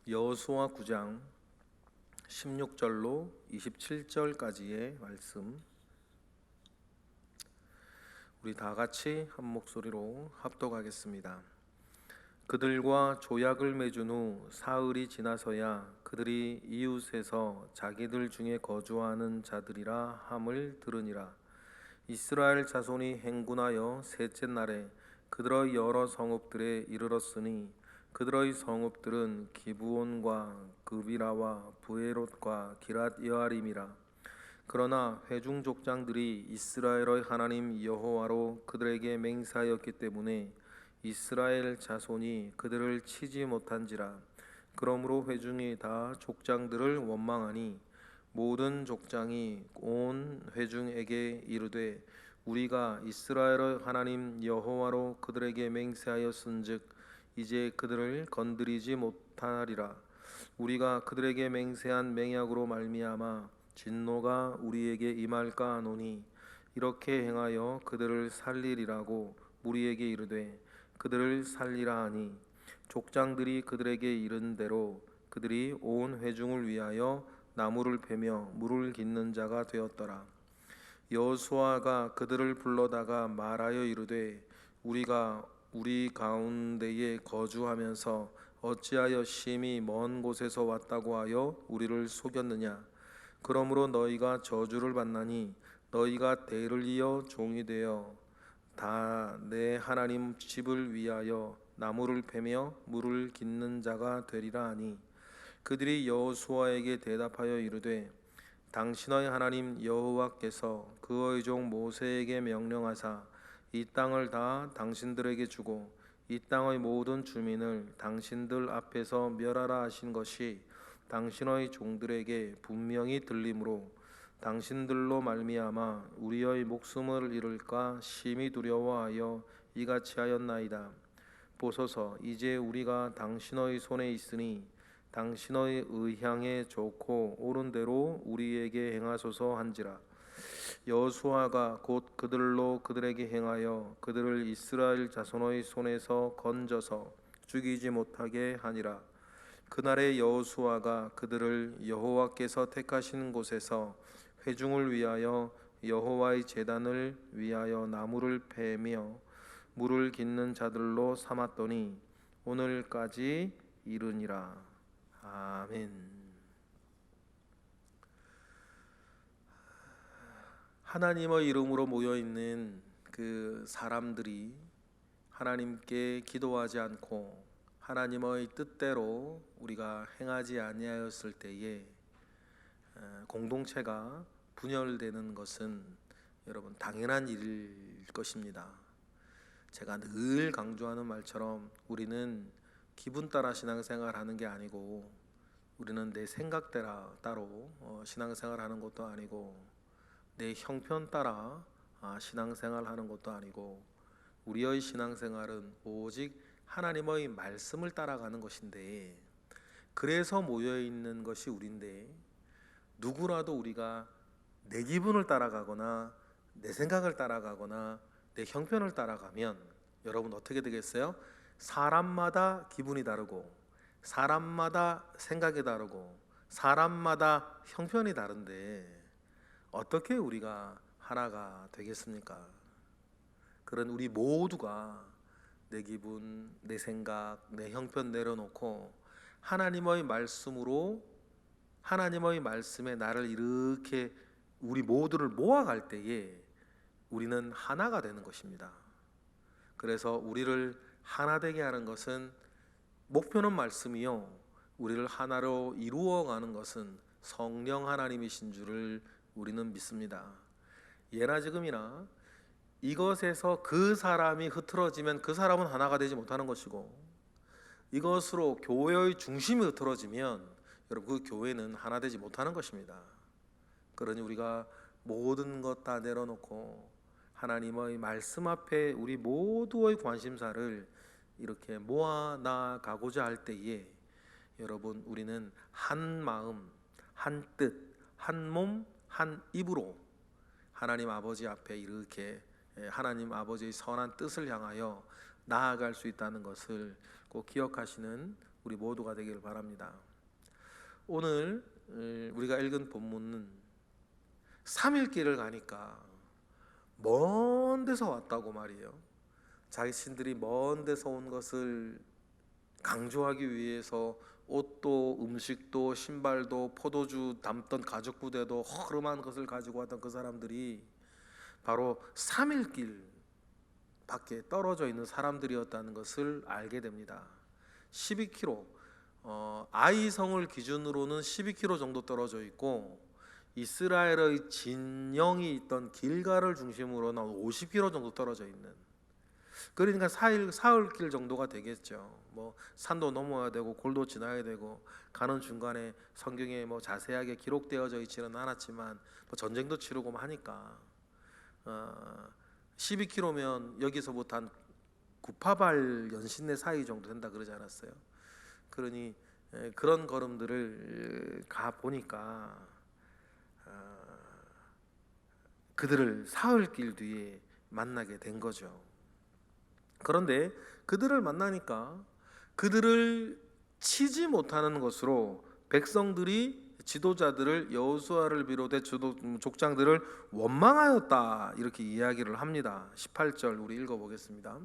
여호수아 9장 16절로 27절까지의 말씀, 우리 다 같이 한 목소리로 합독하겠습니다. 그들과 조약을 맺은 후 사흘이 지나서야 그들이 이웃에서 자기들 중에 거주하는 자들이라 함을 들으니라. 이스라엘 자손이 행군하여 셋째 날에 그들의 여러 성읍들에 이르렀으니 그들의 성읍들은 기브온과 그비라와 부에롯과 기랏 여아림이라. 그러나 회중 족장들이 이스라엘의 하나님 여호와로 그들에게 맹세하였기 때문에 이스라엘 자손이 그들을 치지 못한지라. 그러므로 회중이 다 족장들을 원망하니 모든 족장이 온 회중에게 이르되 우리가 이스라엘의 하나님 여호와로 그들에게 맹세하였은즉 이제 그들을 건드리지 못하리라. 우리가 그들에게 맹세한 맹약으로 말미암아 진노가 우리에게 임할까 하노니 이렇게 행하여 그들을 살리리라고 우리에게 이르되 그들을 살리라 하니 족장들이 그들에게 이른 대로 그들이 온 회중을 위하여 나무를 베며 물을 깃는 자가 되었더라. 여호수아가 그들을 불러다가 말하여 이르되 우리가 우리 가운데에 거주하면서 어찌하여 심히 먼 곳에서 왔다고 하여 우리를 속였느냐. 그러므로 너희가 저주를 받나니 너희가 대를 이어 종이 되어 다 내 하나님 집을 위하여 나무를 베며 물을 깃는 자가 되리라 하니 그들이 여호수아에게 대답하여 이르되 당신의 하나님 여호와께서 그의 종 모세에게 명령하사 이 땅을 다 당신들에게 주고 이 땅의 모든 주민을 당신들 앞에서 멸하라 하신 것이 당신의 종들에게 분명히 들리므로 당신들로 말미암아 우리의 목숨을 잃을까 심히 두려워하여 이같이 하였나이다. 보소서, 이제 우리가 당신의 손에 있으니 당신의 의향에 좋고 옳은 대로 우리에게 행하소서 한지라. 여호수아가 곧 그들로 그들에게 행하여 그들을 이스라엘 자손의 손에서 건져서 죽이지 못하게 하니라. 그날에 여호수아가 그들을 여호와께서 택하신 곳에서 회중을 위하여 여호와의 제단을 위하여 나무를 베며 물을 깃는 자들로 삼았더니 오늘까지 이르니라. 아멘. 하나님의 이름으로 모여있는 그 사람들이 하나님께 기도하지 않고 하나님의 뜻대로 우리가 행하지 아니하였을 때에 공동체가 분열되는 것은 여러분 당연한 일일 것입니다. 제가 늘 강조하는 말처럼 우리는 기분 따라 신앙생활하는 게 아니고 우리는 내 생각 따로 신앙생활하는 것도 아니고 내 형편 따라 신앙생활하는 것도 아니고 우리의 신앙생활은 오직 하나님의 말씀을 따라가는 것인데, 그래서 모여있는 것이 우리인데 누구라도 우리가 내 기분을 따라가거나 내 생각을 따라가거나 내 형편을 따라가면 여러분 어떻게 되겠어요? 사람마다 기분이 다르고 사람마다 생각이 다르고 사람마다 형편이 다른데 어떻게 우리가 하나가 되겠습니까? 그런 우리 모두가 내 기분, 내 생각, 내 형편 내려놓고 하나님의 말씀으로, 하나님의 말씀에 나를 이렇게 우리 모두를 모아갈 때에 우리는 하나가 되는 것입니다. 그래서 우리를 하나 되게 하는 것은 목표는 말씀이요, 우리를 하나로 이루어가는 것은 성령 하나님이신 줄을 우리는 믿습니다. 예나 지금이나 이것에서 그 사람이 흐트러지면 그 사람은 하나가 되지 못하는 것이고, 이것으로 교회의 중심이 흐트러지면 여러분 그 교회는 하나 되지 못하는 것입니다. 그러니 우리가 모든 것 다 내려놓고 하나님의 말씀 앞에 우리 모두의 관심사를 이렇게 모아 나가고자 할 때에 여러분 우리는 한 마음, 한 뜻, 한 몸, 한 입으로 하나님 아버지 앞에 이렇게 하나님 아버지의 선한 뜻을 향하여 나아갈 수 있다는 것을 꼭 기억하시는 우리 모두가 되기를 바랍니다. 오늘 우리가 읽은 본문은 3일 길을 가니까 먼 데서 왔다고 말이에요. 자신들이 먼 데서 온 것을 강조하기 위해서 옷도 음식도 신발도 포도주 담던 가죽 부대도 허름한 것을 가지고 왔던 그 사람들이 바로 3일 길 밖에 떨어져 있는 사람들이었다는 것을 알게 됩니다. 12km, 아이성을 기준으로는 12km 정도 떨어져 있고 이스라엘의 진영이 있던 길가를 중심으로는 50km 정도 떨어져 있는, 그러니까 사흘 길 정도가 되겠죠. 뭐 산도 넘어야 되고 골도 지나야 되고, 가는 중간에 성경에 뭐 자세하게 기록되어져 있지는 않았지만 뭐 전쟁도 치르고 하니까 12km면 여기서부터 한 구파발 연신내 사이 정도 된다 그러지 않았어요? 그러니 그런 걸음들을 가 보니까 그들을 사흘 길 뒤에 만나게 된 거죠. 그런데 그들을 만나니까 그들을 치지 못하는 것으로 백성들이 지도자들을, 여호수아를 비롯해 족장들을 원망하였다, 이렇게 이야기를 합니다. 18절 우리 읽어보겠습니다.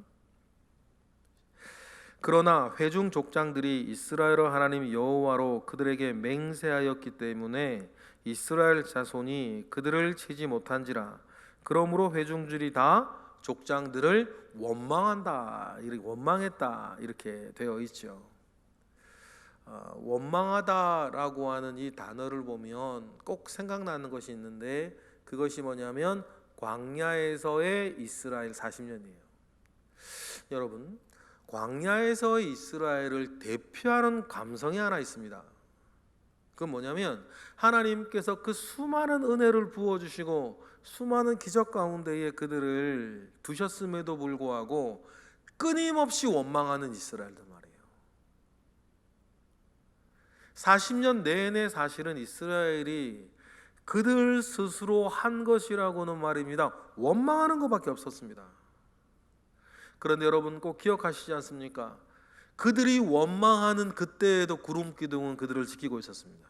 그러나 회중 족장들이 이스라엘의 하나님 여호와로 그들에게 맹세하였기 때문에 이스라엘 자손이 그들을 치지 못한지라. 그러므로 회중들이 다 족장들을 원망한다, 원망했다, 이렇게 되어 있죠. 원망하다라고 하는 이 단어를 보면 꼭 생각나는 것이 있는데, 그것이 뭐냐면 광야에서의 이스라엘 40년이에요. 여러분, 광야에서의 이스라엘을 대표하는 감성이 하나 있습니다. 그건 뭐냐면 하나님께서 그 수많은 은혜를 부어주시고 수많은 기적 가운데에 그들을 두셨음에도 불구하고 끊임없이 원망하는 이스라엘들 말이에요. 40년 내내 사실은 이스라엘이 그들 스스로 한 것이라고는 말입니다, 원망하는 것밖에 없었습니다. 그런데 여러분 꼭 기억하시지 않습니까? 그들이 원망하는 그때에도 구름 기둥은 그들을 지키고 있었습니다.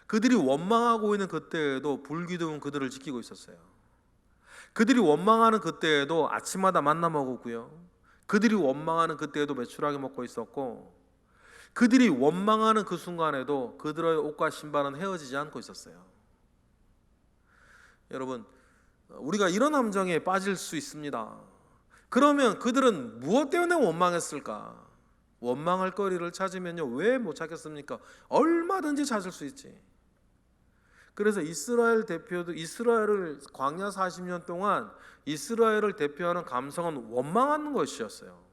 그들이 원망하고 있는 그때에도 불 기둥은 그들을 지키고 있었어요. 그들이 원망하는 그때에도 아침마다 만나 먹었고요. 그들이 원망하는 그때에도 메추라기 먹고 있었고, 그들이 원망하는 그 순간에도 그들의 옷과 신발은 헤어지지 않고 있었어요. 여러분, 우리가 이런 함정에 빠질 수 있습니다. 그러면 그들은 무엇 때문에 원망했을까? 원망할 거리를 찾으면요, 왜 못 찾겠습니까? 얼마든지 찾을 수 있지. 그래서 이스라엘 대표도, 이스라엘을 광야 40년 동안 이스라엘을 대표하는 감성은 원망하는 것이었어요.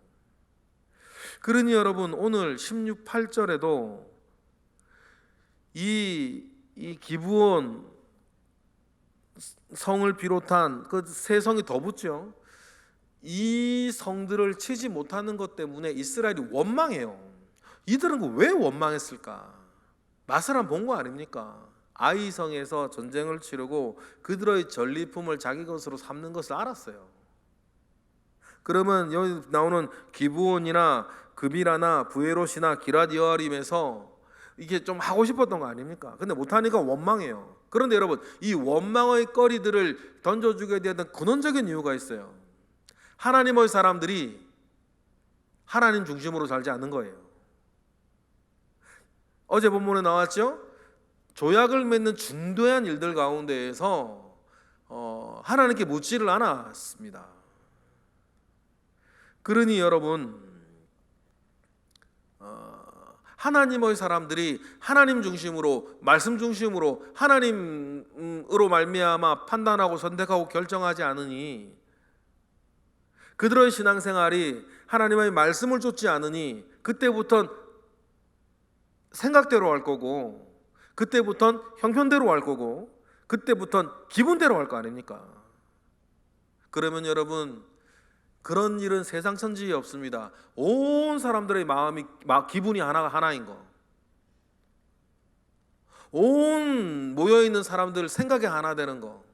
그러니 여러분, 오늘 16절에도 이 기브온 성을 비롯한 그 세 성이 더 붙죠. 이 성들을 치지 못하는 것 때문에 이스라엘이 원망해요. 이들은 왜 원망했을까? 맛을 안 본 거 아닙니까? 아이성에서 전쟁을 치르고 그들의 전리품을 자기 것으로 삼는 것을 알았어요. 그러면 여기 나오는 기브온이나 그비라나 부에롯이나 기럇여아림에서 이게 좀 하고 싶었던 거 아닙니까? 근데 못하니까 원망해요. 그런데 여러분, 이 원망의 거리들을 던져주게 되는 근원적인 이유가 있어요. 하나님의 사람들이 하나님 중심으로 살지 않는 거예요. 어제 본문에 나왔죠? 조약을 맺는 중대한 일들 가운데에서 하나님께 묻지를 않았습니다. 그러니 여러분, 하나님의 사람들이 하나님 중심으로, 말씀 중심으로, 하나님으로 말미암아 판단하고 선택하고 결정하지 않으니, 그들의 신앙생활이 하나님의 말씀을 쫓지 않으니 그때부터는 생각대로 할 거고, 그때부터는 형편대로 할 거고, 그때부터는 기분대로 할 거 아닙니까? 그러면 여러분, 그런 일은 세상 천지에 없습니다. 온 사람들의 마음이, 기분이 하나인 거, 온 모여있는 사람들 생각이 하나 되는 거,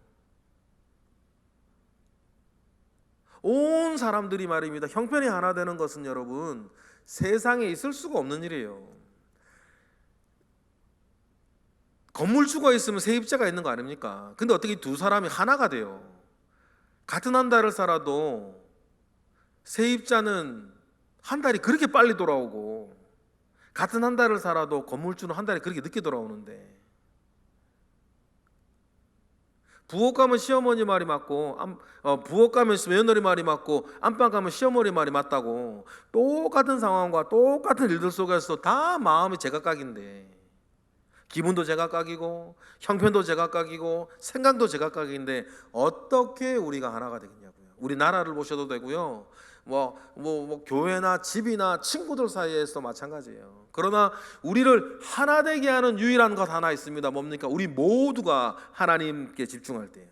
온 사람들이 말입니다, 형편이 하나 되는 것은 여러분, 세상에 있을 수가 없는 일이에요. 건물주가 있으면 세입자가 있는 거 아닙니까? 근데 어떻게 두 사람이 하나가 돼요? 같은 한 달을 살아도 세입자는 한 달이 그렇게 빨리 돌아오고, 같은 한 달을 살아도 건물주는 한 달이 그렇게 늦게 돌아오는데, 부엌 가면 시어머니 말이 맞고, 부엌 가면 며느리 말이 맞고, 안방 가면 시어머니 말이 맞다고, 똑같은 상황과 똑같은 일들 속에서 다 마음이 제각각인데, 기분도 제각각이고, 형편도 제각각이고, 생각도 제각각인데 어떻게 우리가 하나가 되겠냐고요. 우리 나라를 보셔도 되고요, 교회나 집이나 친구들 사이에서 마찬가지예요. 그러나 우리를 하나 되게 하는 유일한 것 하나 있습니다. 뭡니까? 우리 모두가 하나님께 집중할 때예요.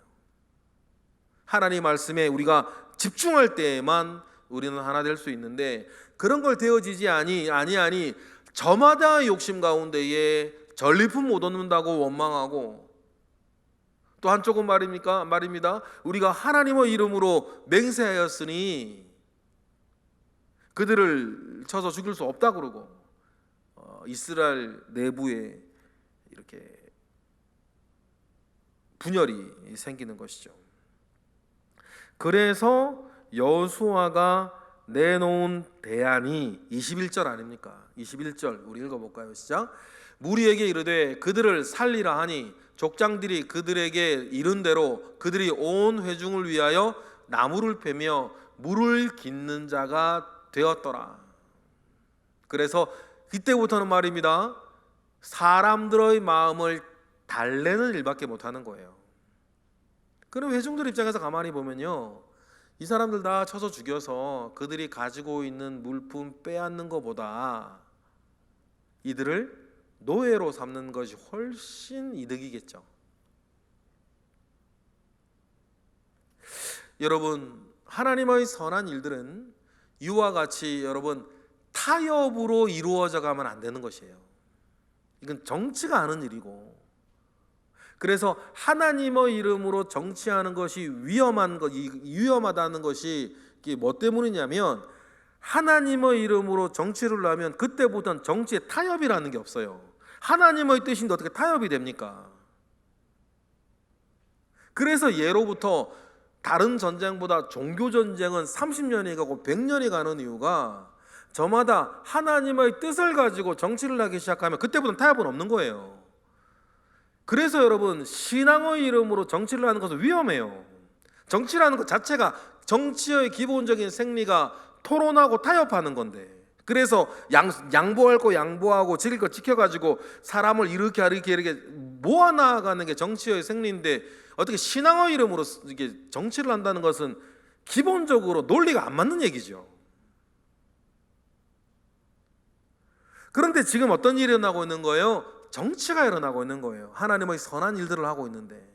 하나님 말씀에 우리가 집중할 때에만 우리는 하나 될 수 있는데, 그런 걸 되어지지 아니 저마다 욕심 가운데에 전리품 못 얻는다고 원망하고, 또 한쪽은 말입니다. 우리가 하나님의 이름으로 맹세하였으니 그들을 쳐서 죽일 수 없다 그러고, 이스라엘 내부에 이렇게 분열이 생기는 것이죠. 그래서 여호수아가 내놓은 대안이 21절 아닙니까? 21절 우리 읽어볼까요? 시작. 무리에게 이르되 그들을 살리라 하니 족장들이 그들에게 이른 대로 그들이 온 회중을 위하여 나무를 패며 물을 깃는 자가 되었더라. 그래서 이때부터는 말입니다, 사람들의 마음을 달래는 일밖에 못하는 거예요. 그럼 회중들 입장에서 가만히 보면요, 이 사람들 다 쳐서 죽여서 그들이 가지고 있는 물품 빼앗는 것보다 이들을 노예로 삼는 것이 훨씬 이득이겠죠. 여러분, 하나님의 선한 일들은 이와 같이 여러분 타협으로 이루어져 가면 안 되는 것이에요. 이건 정치가 하는 일이고, 그래서 하나님의 이름으로 정치하는 것이 위험하다는 것이 뭐 때문이냐면, 하나님의 이름으로 정치를 하면 그때부터는 정치에 타협이라는 게 없어요. 하나님의 뜻인데 어떻게 타협이 됩니까? 그래서 예로부터 다른 전쟁보다 종교 전쟁은 30년이 가고 100년이 가는 이유가, 저마다 하나님의 뜻을 가지고 정치를 하기 시작하면 그때부터는 타협은 없는 거예요. 그래서 여러분, 신앙의 이름으로 정치를 하는 것은 위험해요. 정치라는 것 자체가 정치의 기본적인 생리가 토론하고 타협하는 건데, 그래서 양보할 거 양보하고 지킬 거 지켜가지고 사람을 이렇게 모아나가는 게 정치의 생리인데, 어떻게 신앙의 이름으로 이게 정치를 한다는 것은 기본적으로 논리가 안 맞는 얘기죠. 그런데 지금 어떤 일이 일어나고 있는 거예요? 정치가 일어나고 있는 거예요. 하나님의 선한 일들을 하고 있는데.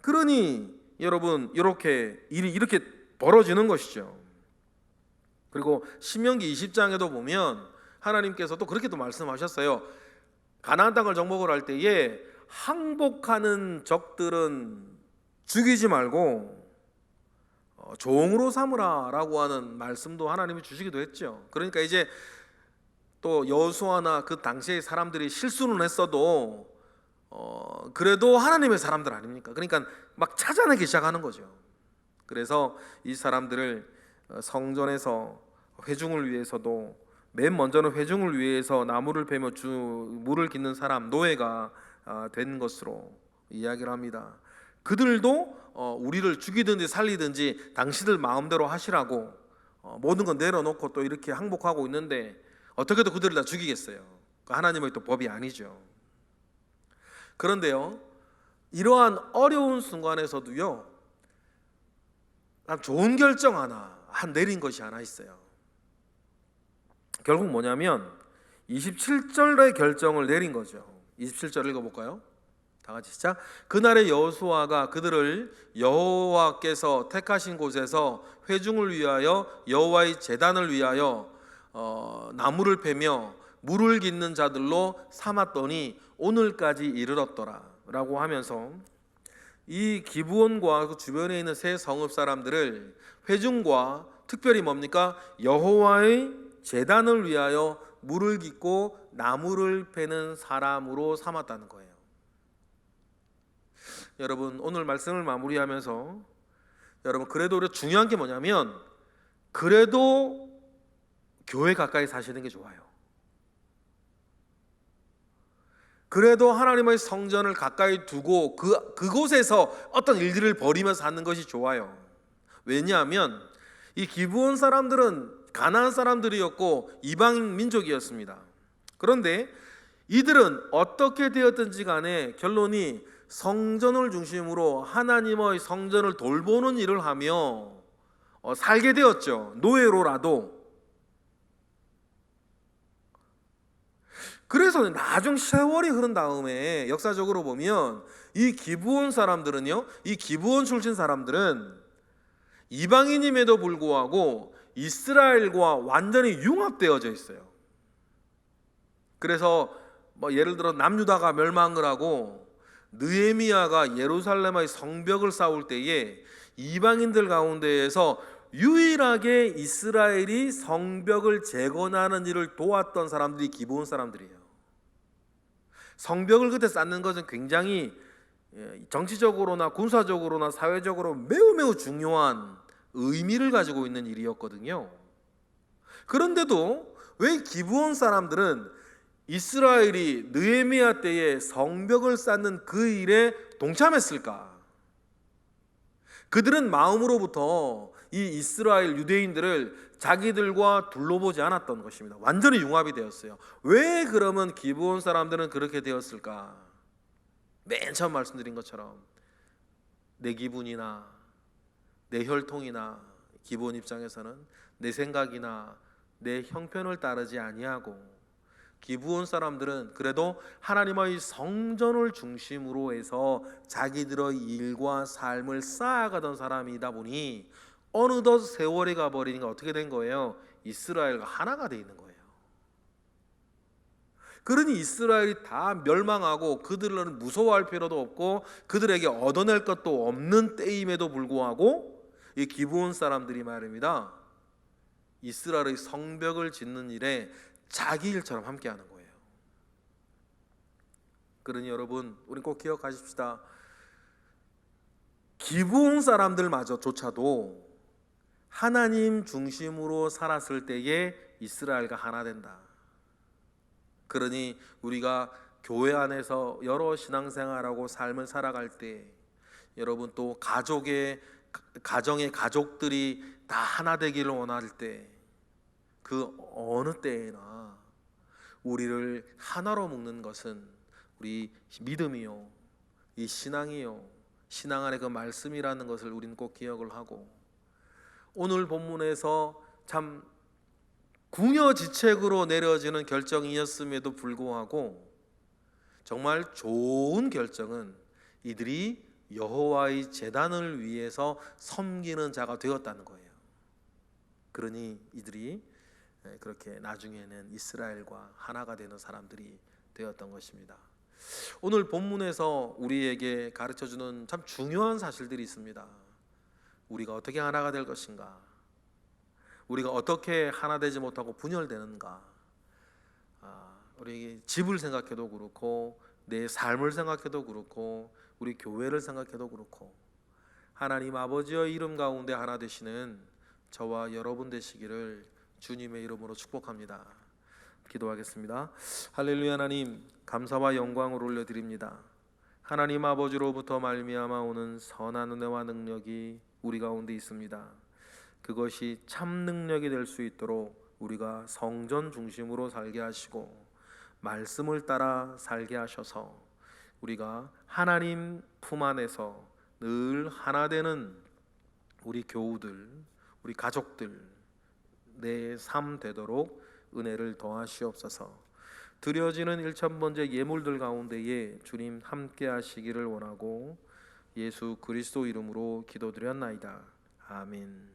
그러니 여러분, 이렇게 일이 이렇게 벌어지는 것이죠. 그리고 신명기 20장에도 보면 하나님께서도 그렇게도 말씀하셨어요. 가나안 땅을 정복을 할 때에 항복하는 적들은 죽이지 말고 종으로 삼으라 라고 하는 말씀도 하나님이 주시기도 했죠. 그러니까 이제 또 여호수아나 그 당시의 사람들이 실수는 했어도 그래도 하나님의 사람들 아닙니까? 그러니까 막 찾아내기 시작하는 거죠. 그래서 이 사람들을 성전에서 회중을 위해서도, 맨 먼저는 회중을 위해서 나무를 베며 물을 깃는 사람, 노예가 된 것으로 이야기를 합니다. 그들도 우리를 죽이든지 살리든지 당신들 마음대로 하시라고 모든 건 내려놓고 또 이렇게 항복하고 있는데, 어떻게도 그들을 다 죽이겠어요? 하나님의 또 법이 아니죠. 그런데요, 이러한 어려운 순간에서도요, 좋은 결정 내린 것이 하나 있어요. 결국 뭐냐면 27절의 결정을 내린 거죠. 27절 읽어볼까요? 다 같이 시작. 그날의 여호수아가 그들을 여호와께서 택하신 곳에서 회중을 위하여 여호와의 제단을 위하여 나무를 패며 물을 깃는 자들로 삼았더니 오늘까지 이르렀더라 라고 하면서, 이 기브온과 그 주변에 있는 세 성읍 사람들을 회중과 특별히 뭡니까? 여호와의 제단을 위하여 물을 깃고 나무를 패는 사람으로 삼았다는 거예요. 여러분, 오늘 말씀을 마무리하면서 여러분, 그래도 우리가 중요한 게 뭐냐면, 그래도 교회 가까이 사시는 게 좋아요. 그래도 하나님의 성전을 가까이 두고 그곳에서 어떤 일들을 벌이면서 하는 것이 좋아요. 왜냐하면 이 기브온 사람들은 가나안 사람들이었고 이방 민족이었습니다. 그런데 이들은 어떻게 되었든지 간에 결론이 성전을 중심으로 하나님의 성전을 돌보는 일을 하며 살게 되었죠. 노예로라도. 그래서 나중 세월이 흐른 다음에 역사적으로 보면 이 기브온 사람들은요, 이 기브온 출신 사람들은 이방인임에도 불구하고 이스라엘과 완전히 융합되어져 있어요. 그래서 예를 들어 남유다가 멸망을 하고 느헤미야가 예루살렘의 성벽을 쌓을 때에 이방인들 가운데에서 유일하게 이스라엘이 성벽을 재건하는 일을 도왔던 사람들이 기브온 사람들이에요. 성벽을 그때 쌓는 것은 굉장히 정치적으로나 군사적으로나 사회적으로 매우 중요한 의미를 가지고 있는 일이었거든요. 그런데도 왜 기브온 사람들은 이스라엘이 느헤미야 때에 성벽을 쌓는 그 일에 동참했을까? 그들은 마음으로부터 이 이스라엘 유대인들을 자기들과 둘러보지 않았던 것입니다. 완전히 융합이 되었어요. 왜 그러면 기브온 사람들은 그렇게 되었을까? 맨 처음 말씀드린 것처럼 내 기분이나 내 혈통이나 기브온 입장에서는 내 생각이나 내 형편을 따르지 아니하고 기브온 사람들은 그래도 하나님의 성전을 중심으로 해서 자기들의 일과 삶을 쌓아가던 사람이다 보니 어느덧 세월이 가버리니까 어떻게 된 거예요? 이스라엘과 하나가 돼 있는 거예요. 그러니 이스라엘이 다 멸망하고 그들은 무서워할 필요도 없고 그들에게 얻어낼 것도 없는 때임에도 불구하고 이 기브온 사람들이 말입니다, 이스라엘의 성벽을 짓는 일에 자기 일처럼 함께하는 거예요. 그러니 여러분, 우리 꼭 기억하십시다. 기브온 사람들마저조차도 하나님 중심으로 살았을 때에 이스라엘과 하나 된다. 그러니 우리가 교회 안에서 여러 신앙생활하고 삶을 살아갈 때 여러분 또 가정의 가족들이 다 하나 되기를 원할 때 그 어느 때에나 우리를 하나로 묶는 것은 우리 믿음이요, 이 신앙이요, 신앙 안에 그 말씀이라는 것을 우리는 꼭 기억을 하고, 오늘 본문에서 참 궁여지책으로 내려지는 결정이었음에도 불구하고 정말 좋은 결정은 이들이 여호와의 제단을 위해서 섬기는 자가 되었다는 거예요. 그러니 이들이 그렇게 나중에는 이스라엘과 하나가 되는 사람들이 되었던 것입니다. 오늘 본문에서 우리에게 가르쳐주는 참 중요한 사실들이 있습니다. 우리가 어떻게 하나가 될 것인가, 우리가 어떻게 하나 되지 못하고 분열되는가, 우리 집을 생각해도 그렇고 내 삶을 생각해도 그렇고 우리 교회를 생각해도 그렇고 하나님 아버지의 이름 가운데 하나 되시는 저와 여러분 되시기를 주님의 이름으로 축복합니다. 기도하겠습니다. 할렐루야. 하나님, 감사와 영광을 올려드립니다. 하나님 아버지로부터 말미암아 오는 선한 은혜와 능력이 우리 가운데 있습니다. 그것이 참 능력이 될 수 있도록 우리가 성전 중심으로 살게 하시고 말씀을 따라 살게 하셔서 우리가 하나님 품 안에서 늘 하나 되는 우리 교우들, 우리 가족들, 내 삶 되도록 은혜를 더하시옵소서. 드려지는 일천번째 예물들 가운데에 주님 함께 하시기를 원하고 예수 그리스도 이름으로 기도드렸나이다. 아멘.